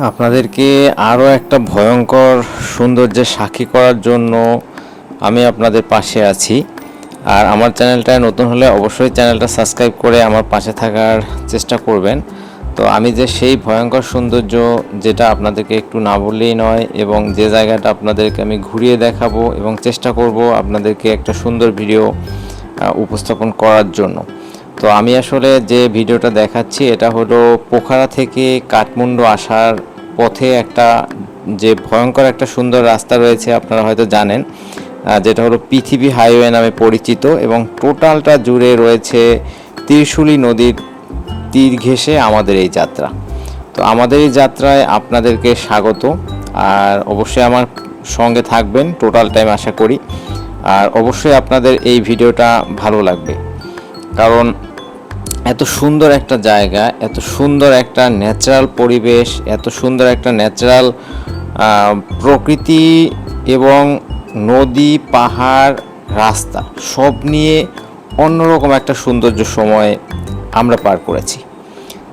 আপনাদেরকে আরও একটা ভয়ঙ্কর সৌন্দর্যের সাক্ষী করার জন্য আমি আপনাদের পাশে আছি। আর আমার চ্যানেলটায় নতুন হলে অবশ্যই চ্যানেলটা সাবস্ক্রাইব করে আমার পাশে থাকার চেষ্টা করবেন। তো আমি যে সেই ভয়ঙ্কর সৌন্দর্য যেটা আপনাদেরকে একটু না বললেই নয়, এবং যে জায়গাটা আপনাদেরকে আমি ঘুরিয়ে দেখাবো এবং চেষ্টা করব আপনাদেরকে একটা সুন্দর ভিডিও উপস্থাপন করার জন্য। তো আমি আসলে যে ভিডিওটা দেখাচ্ছি এটা হলো পোখারা থেকে কাঠমান্ডু আসার পথে একটা যে ভয়ঙ্কর একটা সুন্দর রাস্তা রয়েছে, আপনারা হয়তো জানেন, যেটা হলো পৃথিবী হাইওয়ে নামে পরিচিত, এবং টোটালটা জুড়ে রয়েছে ত্রিশূলী নদীর তীর ঘেঁষে আমাদের এই যাত্রা। তো আমাদের এই যাত্রায় আপনাদেরকে স্বাগত, আর অবশ্যই আমার সঙ্গে থাকবেন টোটাল টাইম আশা করি। আর অবশ্যই আপনাদের এই ভিডিওটা ভালো লাগবে, কারণ এত সুন্দর একটা জায়গা, এত সুন্দর একটা ন্যাচারাল পরিবেশ, এত সুন্দর একটা ন্যাচারাল প্রকৃতি এবং নদী, পাহাড়, রাস্তা সব নিয়ে অন্যরকম একটা সৌন্দর্য সময় আমরা পার করেছি।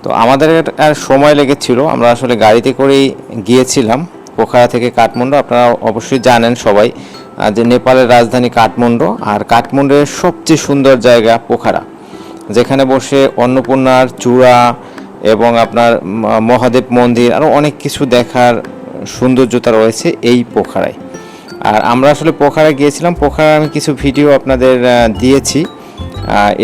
তো আমাদের আর সময় লেগেছিল, আমরা আসলে গাড়িতে করেই গিয়েছিলাম পোখারা থেকে কাঠমান্ডু। আপনারা অবশ্যই জানেন সবাই যে নেপালের রাজধানী কাঠমান্ডু, আর কাঠমান্ডুর সবচেয়ে সুন্দর জায়গা পোখারা, যেখানে বসে অন্নপূর্ণার চূড়া এবং আপনার মহাদেব মন্দির আরও অনেক কিছু দেখার সৌন্দর্যতা রয়েছে এই পোখারায়। আর আমরা আসলে পোখারায় গিয়েছিলাম, পোখারায় আমি কিছু ভিডিও আপনাদের দিয়েছি।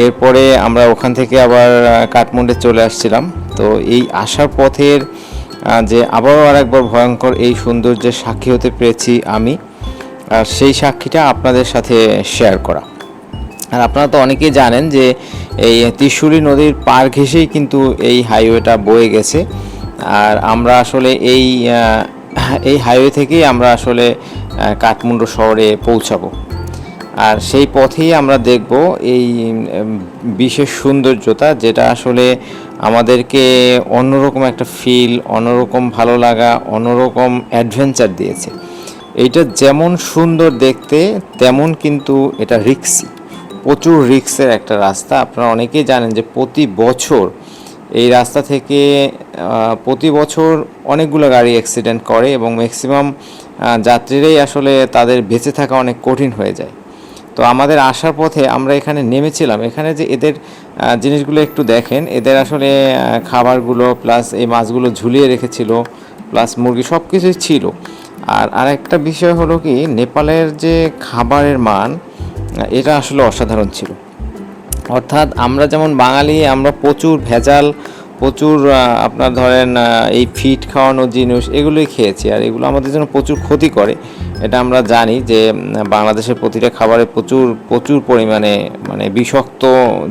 এরপরে আমরা ওখান থেকে আবার কাঠমান্ডু চলে আসছিলাম। তো এই আসার পথের যে আবারও আরেকবার ভয়ঙ্কর এই সৌন্দর্যের সাক্ষী হতে পেরেছি আমি, আর সেই সাক্ষীটা আপনাদের সাথে শেয়ার করা। আর আপনারা তো অনেকেই জানেন যে এই ত্রিশূলী নদীর পার ঘেঁষেই কিন্তু এই হাইওয়েটা বয়ে গেছে। আর আমরা আসলে এই হাইওয়ে থেকেই আমরা আসলে কাঠমান্ডু শহরে পৌঁছাবো। আর সেই পথেই আমরা দেখব এই বিশেষ সৌন্দর্যতা, যেটা আসলে আমাদেরকে অন্যরকম একটা ফিল, অন্যরকম ভালো লাগা, অন্যরকম অ্যাডভেঞ্চার দিয়েছে। এইটা যেমন সুন্দর দেখতে, তেমন কিন্তু এটা রিস্কি, প্রচুর রিস্কের একটা রাস্তা। আপনারা অনেকেই জানেন যে প্রতি বছর এই রাস্তা থেকে প্রতি বছর অনেকগুলো গাড়ি অ্যাক্সিডেন্ট করে, এবং ম্যাক্সিমাম যাত্রীরাই আসলে তাদের বেঁচে থাকা অনেক কঠিন হয়ে যায়। তো আমাদের আসার পথে আমরা এখানে নেমেছিলাম। এখানে যে এদের জিনিসগুলো একটু দেখেন, এদের আসলে খাবারগুলো প্লাস এই মাছগুলো ঝুলিয়ে রেখেছিল, প্লাস মুরগি সব কিছুই ছিল। আর আরেকটা বিষয় হলো কি, নেপালের যে খাবারের মান, এটা আসলে অসাধারণ ছিল। অর্থাৎ আমরা যেমন বাঙালি, আমরা প্রচুর ভেজাল, প্রচুর আপনার ধরেন এই ফিট খাওয়ানো জিনিস এগুলোই খেয়েছি, আর এগুলো আমাদের জন্য প্রচুর ক্ষতি করে। এটা আমরা জানি যে বাংলাদেশের প্রতিটা খাবারে প্রচুর প্রচুর পরিমাণে মানে বিষাক্ত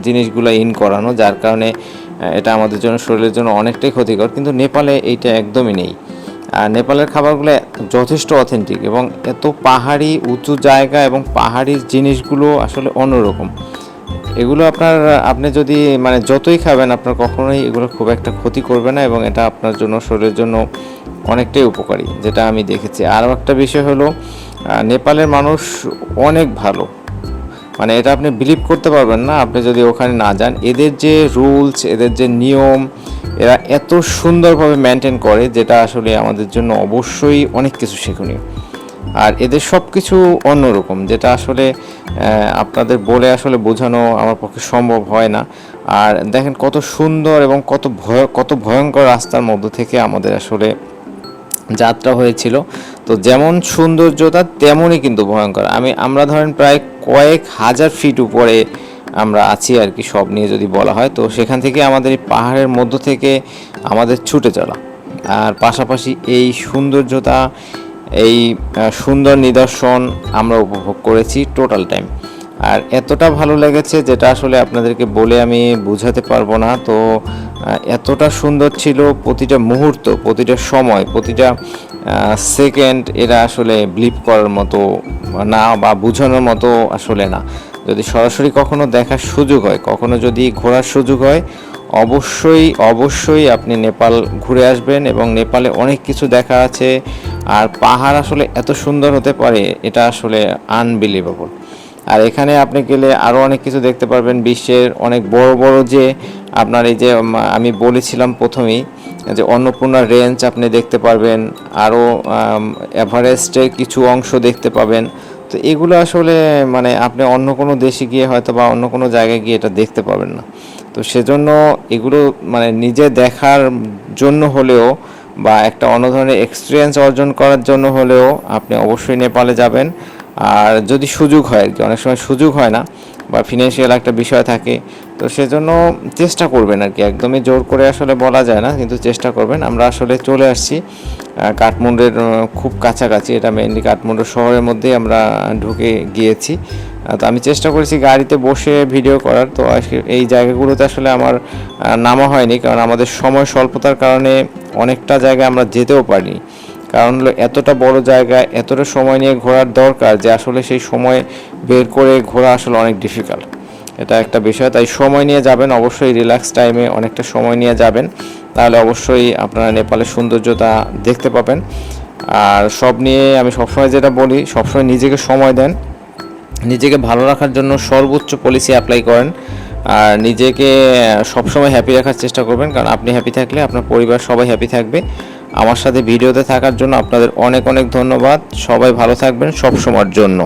জিনিসগুলো করানো, যার কারণে এটা আমাদের জন্য, শরীরের জন্য অনেকটাই ক্ষতিকর। কিন্তু নেপালে এইটা একদমই নেই। আর নেপালের খাবারগুলো যথেষ্ট অথেন্টিক, এবং এত পাহাড়ি উঁচু জায়গা এবং পাহাড়ি জিনিসগুলো আসলে অন্যরকম। এগুলো আপনি যদি মানে যতই খাবেন, আপনার কখনোই এগুলো খুব একটা ক্ষতি করবে না, এবং এটা আপনার জন্য, শরীরের জন্য অনেকটাই উপকারী, যেটা আমি দেখেছি। আরও একটা বিষয় হলো, নেপালের মানুষ অনেক ভালো, মানে এটা আপনি বিলিভ করতে পারবেন না আপনি যদি ওখানে না যান। এদের যে রুলস, এদের যে নিয়ম, এরা এত সুন্দরভাবে মেনটেন করে, যেটা আসলে আমাদের জন্য অবশ্যই অনেক কিছু শিক্ষণীয়। আর এদের সব কিছু অন্যরকম, যেটা আসলে আপনাদের বলে আসলে বোঝানো আমার পক্ষে সম্ভব হয় না। আর দেখেন কত সুন্দর এবং কত ভয়ঙ্কর রাস্তার মধ্য থেকে আমাদের আসলে যাত্রা হয়েছিল। তো যেমন সৌন্দর্যতা তেমনই কিন্তু ভয়ঙ্কর। আমরা ধরেন প্রায় কয়েক হাজার ফিট উপরে আমরা আছি আর কি, সব নিয়ে যদি বলা হয়। তো সেখান থেকে আমাদের এই পাহাড়ের মধ্য থেকে আমাদের ছুটে চলা, আর পাশাপাশি এই সৌন্দর্যতা, এই সুন্দর নিদর্শন আমরা উপভোগ করেছি টোটাল টাইম। আর এতটা ভালো লেগেছে, যেটা আসলে আপনাদেরকে বলে আমি বোঝাতে পারবো না। তো এতটা সুন্দর ছিল প্রতিটা মুহূর্ত, প্রতিটা সময়, প্রতিটা সেকেন্ড, এরা আসলে বিলিভ করার মতো না বা বোঝানোর মতো আসলে না। যদি সরাসরি কখনো দেখার সুযোগ হয়, কখনো যদি ঘোরার সুযোগ হয়, অবশ্যই অবশ্যই আপনি নেপাল ঘুরে আসবেন, এবং নেপালে অনেক কিছু দেখা আছে। আর পাহাড় আসলে এত সুন্দর হতে পারে, এটা আসলে আনবিলিভেবল। আর এখানে আপনি গেলে আরও অনেক কিছু দেখতে পারবেন, বিশ্বের অনেক বড় বড় যে আপনার এই যে আমি বলেছিলাম প্রথমেই যে অন্নপূর্ণা রেঞ্জ আপনি দেখতে পারবেন, আরও এভারেস্টের কিছু অংশ দেখতে পাবেন। তো এগুলো আসলে মানে আপনি অন্য কোনো দেশে গিয়ে হয়তো বা অন্য কোনো জায়গায় গিয়ে এটা দেখতে পাবেন না। তো সেজন্য এগুলো মানে নিজে দেখার জন্য হলেও বা একটা অন্য ধরনের এক্সপিরিয়েন্স অর্জন করার জন্য হলেও আপনি অবশ্যই নেপালে যাবেন। আর যদি সুযোগ হয় আর কি, অনেক সময় সুযোগ হয় না বা ফিনান্সিয়াল একটা বিষয় থাকে, তো সেজন্য চেষ্টা করবেন আর কি, একদমই জোর করে আসলে বলা যায় না, কিন্তু চেষ্টা করবেন। আমরা আসলে চলে আসছি কাঠমান্ডুর খুব কাছাকাছি, এটা মেইনলি কাঠমান্ডু শহরের মধ্যেই আমরা ঢুকে গিয়েছি। তো আমি চেষ্টা করেছি গাড়িতে বসে ভিডিও করার, তো এই জায়গাগুলোতে আসলে আমার নামা হয়নি, কারণ আমাদের সময় স্বল্পতার কারণে অনেকটা জায়গায় আমরা যেতেও পারিনি। কারণ হলো এতটা বড় জায়গা, এতটা সময় নিয়ে ঘোরার দরকার যে আসলে সেই সময় বের করে ঘোরা আসলে অনেক ডিফিকাল্ট, এটা একটা বিষয়। তাই সময় নিয়ে যাবেন, অবশ্যই রিল্যাক্স টাইমে অনেকটা সময় নিয়ে যাবেন, তাহলে অবশ্যই আপনারা নেপালের সৌন্দর্যতা দেখতে পাবেন। আর সব নিয়ে আমি সবসময় যেটা বলি, সবসময় নিজেকে সময় দেন, নিজেকে ভালো রাখার জন্য সর্বোচ্চ পলিসি অ্যাপ্লাই করেন, আর নিজেকে সবসময় হ্যাপি রাখার চেষ্টা করবেন, কারণ আপনি হ্যাপি থাকলে আপনার পরিবার সবাই হ্যাপি থাকবে। আমার সাথে ভিডিওতে থাকার জন্য আপনাদের অনেক অনেক ধন্যবাদ। সবাই ভালো থাকবেন সব সময়ের জন্য।